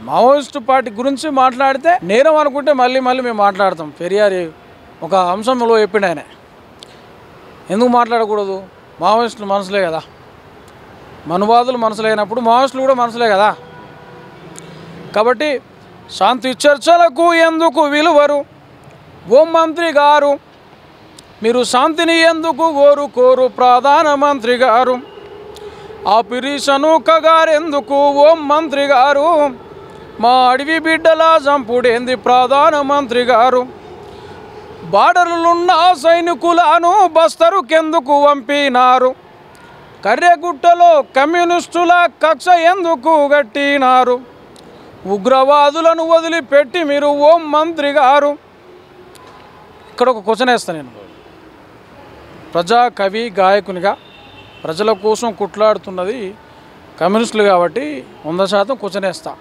Maoist party గురించి మాట్లాడితే నేరం అనుకుంటే మళ్ళీ మేము మాట్లాడతాం. పెరియార్ ఒక అంశంలో చెప్పిండు ఆయన. ఎందుకు మాట్లాడకూడదు? మావోయిస్టులు మనసులే కదా, మనువాదులు మనసులైనప్పుడు మావోయిస్టులు కూడా మనసులే కదా. కాబట్టి శాంతి చర్చలకు ఎందుకు విలువరు ఓం మంత్రి గారు? మీరు శాంతిని ఎందుకు కోరు ప్రధానమంత్రి గారు? ఆ పిరీషనుక గారెందుకు ఓం మంత్రి గారు? మా అడవి బిడ్డల చంపుడేంది ప్రధానమంత్రి గారు? బార్డర్లున్న సైనికులను బస్తరుకెందుకు పంపినారు? కర్రెగుట్టలో కమ్యూనిస్టుల కక్ష ఎందుకు గట్టినారు? ఉగ్రవాదులను వదిలిపెట్టి మీరు ఓం మంత్రి గారు. ఇక్కడ ఒక క్వశ్చన్ వేస్తాను నేను. ప్రజా కవి గాయకునిగా ప్రజల కోసం కుట్లాడుతున్నది కమ్యూనిస్టులు కాబట్టి 100% క్వశ్చన్ వేస్తా.